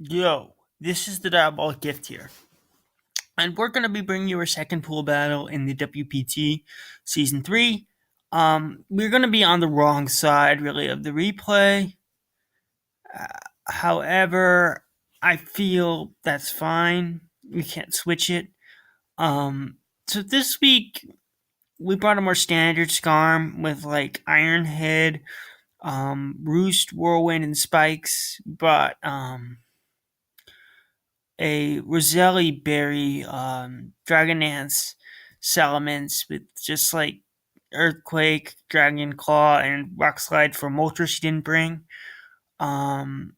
Yo, this is the Diabolic Gift here, and we're going to be bringing you our second pool battle in the WPT Season 3. We're going to be on the wrong side, really, of the replay. However, I feel that's fine. We can't switch it. So this week, we brought a more standard Scarm with, like, Iron Head, Roost, Whirlwind, and Spikes. We brought, a Roselli Berry Dragon Dance Salamence with just like Earthquake, Dragon Claw, and Rock Slide for Moltres she didn't bring. Or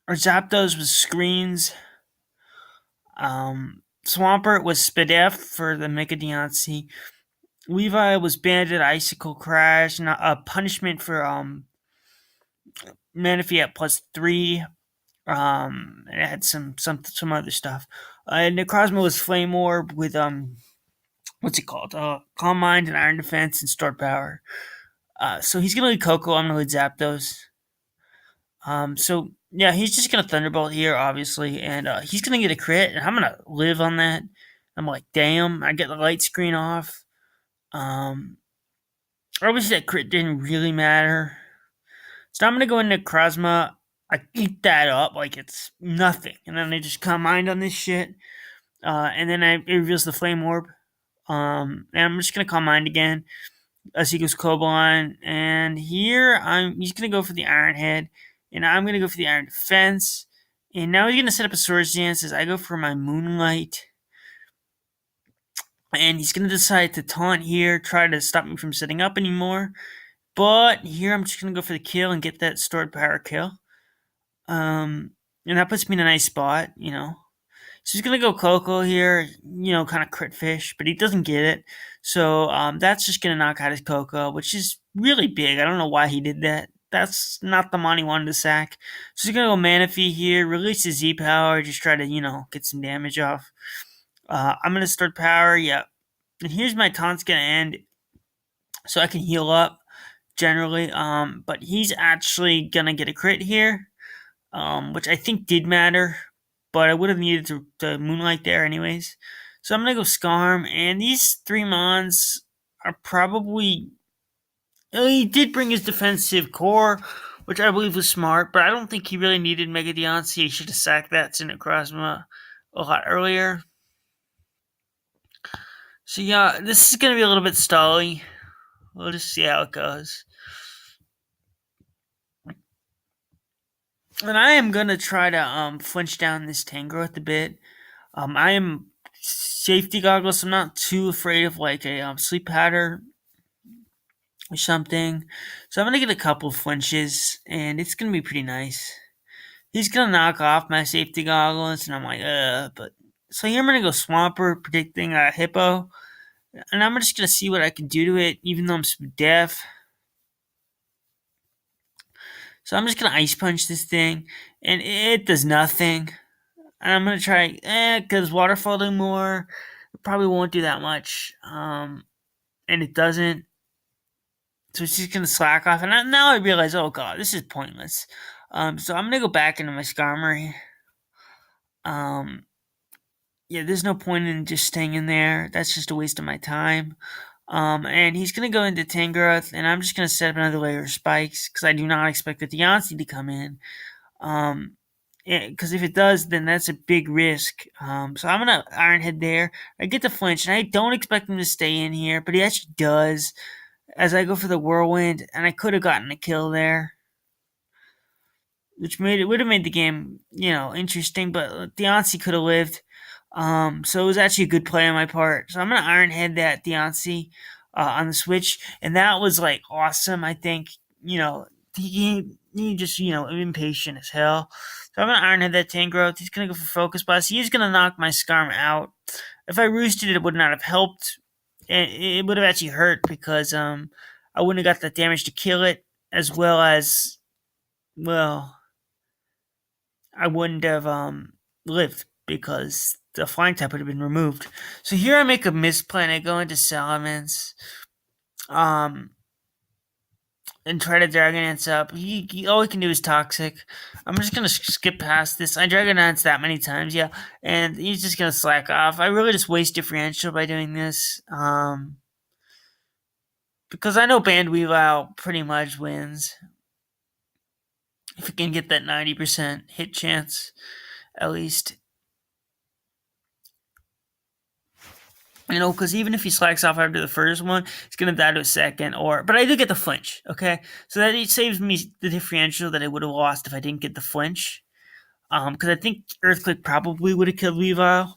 Zapdos with Screens. Swampert was Spadef for the Mega Deontay. Levi was Bandit Icicle Crash, and a punishment for Manaphy at +3. It had some other stuff. Necrozma was Flame Orb with what's it called? Calm Mind and Iron Defense and Stored Power. So he's gonna lead Coco. I'm gonna lead Zapdos. So yeah, he's just gonna Thunderbolt here, obviously, and he's gonna get a crit, and I'm gonna live on that. I'm like, damn, I get the light screen off. Obviously that crit didn't really matter. So I'm gonna go into Necrozma. I eat that up like it's nothing, and then I just Calm Mind on this shit. And then it reveals the Flame Orb. And I'm just gonna Calm Mind again. As he goes Coblon, and here he's gonna go for the Iron Head, and I'm gonna go for the Iron Defense. And now he's gonna set up a Swords Dance as I go for my Moonlight. And he's gonna decide to taunt here, try to stop me from setting up anymore. But here I'm just gonna go for the kill and get that stored power kill. And that puts me in a nice spot, you know. So he's gonna go Coco here, you know, kind of crit fish, but he doesn't get it. So that's just gonna knock out his Coco, which is really big. I don't know why he did that. That's not the mon he wanted to sack. So he's gonna go Manaphy here, release his Z power, just try to, you know, get some damage off. I'm gonna start power, yeah. And here's my taunt's gonna end, so I can heal up generally. But he's actually gonna get a crit here, which I think did matter, but I would have needed to Moonlight there anyways. So I'm gonna go Scarm, and these three mons are probably. He did bring his defensive core, which I believe was smart, but I don't think he really needed Mega Deontay. He should have sacked that to Necrozma a lot earlier. So yeah, this is gonna be a little bit stally. We'll just see how it goes. And I am gonna try to flinch down this Tangrowth a bit. I am safety goggles. So I'm not too afraid of like a sleep powder or something. So I'm gonna get a couple flinches, and it's gonna be pretty nice. He's gonna knock off my safety goggles, and I'm like, but so here I'm gonna go Swampert, predicting a Hippo, and I'm just gonna see what I can do to it, even though I'm deaf. So I'm just gonna Ice Punch this thing, and it does nothing. And I'm gonna try, because Waterfall do more. It probably won't do that much, and it doesn't. So it's just gonna slack off, and now I realize, oh god, this is pointless. So I'm gonna go back into my Skarmory. Um, yeah, there's no point in just staying in there. That's just a waste of my time. And he's gonna go into Tangrowth, and I'm just gonna set up another layer of spikes because I do not expect the Deontay to come in. Because if it does, then that's a big risk. So I'm gonna Iron Head there. I get the flinch, and I don't expect him to stay in here, but he actually does. As I go for the Whirlwind, and I could have gotten a kill there, which would have made the game, you know, interesting. But Deontay could have lived. So it was actually a good play on my part. So I'm gonna Iron Head that Deontay on the Switch, and that was like awesome. I think, you know, he just, you know, impatient as hell. So I'm gonna Iron Head that Tangrowth. He's gonna go for Focus Blast. He's gonna knock my Skarm out. If I roosted it, it would not have helped. It would have actually hurt because I wouldn't have got that damage to kill it, as well as, well, I wouldn't have lived because the flying type would have been removed. So here I make a misplay and I go into Salamence. Um, and try to Dragon Dance up. All he can do is toxic. I'm just gonna skip past this. I Dragon Dance that many times, yeah, and he's just gonna slack off. I really just waste differential by doing this. Because I know Band Weavile pretty much wins if he can get that 90% hit chance at least. Because even if he slacks off after the first one, he's gonna die to a second. But I do get the flinch. Okay, so that it saves me the differential that I would have lost if I didn't get the flinch. Because I think Earthquake probably would have killed Weavile.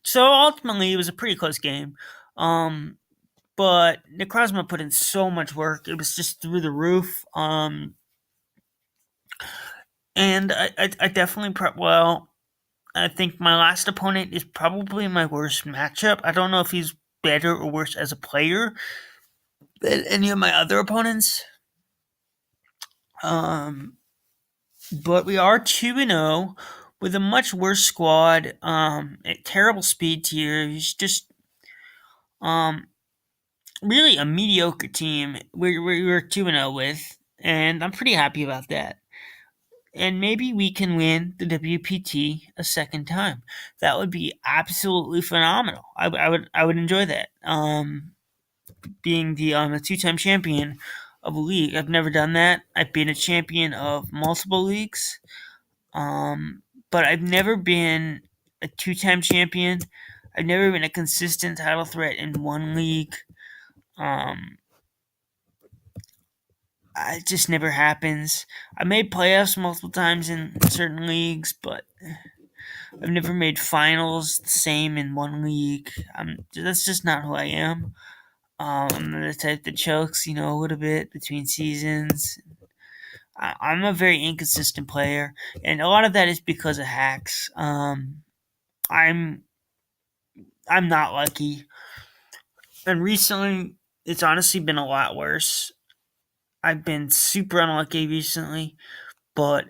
So ultimately, it was a pretty close game. But Necrozma put in so much work; it was just through the roof. And I definitely I think my last opponent is probably my worst matchup. I don't know if he's better or worse as a player than any of my other opponents. But we are 2-0 with a much worse squad. A terrible speed tier. He's just really a mediocre team. We're 2-0 with, and I'm pretty happy about that. And maybe we can win the WPT a second time. That would be absolutely phenomenal. I would enjoy that. Being the two-time champion of a league, I've never done that. I've been a champion of multiple leagues, but I've never been a two-time champion. I've never been a consistent title threat in one league. It just never happens. I made playoffs multiple times in certain leagues, but I've never made finals the same in one league. That's just not who I am. I'm the type that chokes, a little bit between seasons. I'm a very inconsistent player, and a lot of that is because of hacks. I'm not lucky, and recently it's honestly been a lot worse. I've been super unlucky recently, but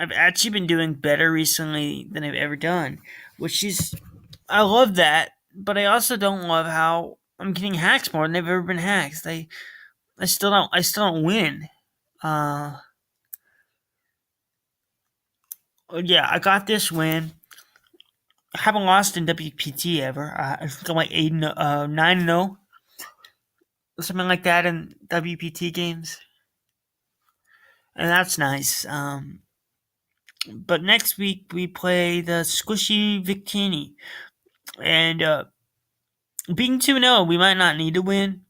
I've actually been doing better recently than I've ever done, which is I love that, but I also don't love how I'm getting hacks more than I've ever been hacked. I still don't win. Uh, yeah, I got this win. I haven't lost in WPT ever. I think I'm like 9-0, something like that in WPT games, and that's nice. But next week we play the Squishy Victini, and being 2-0, we might not need to win,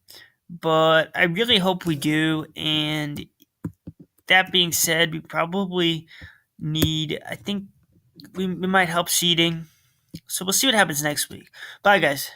but I really hope we do. And that being said, we probably need. I think we might help seeding. So we'll see what happens next week. Bye, guys.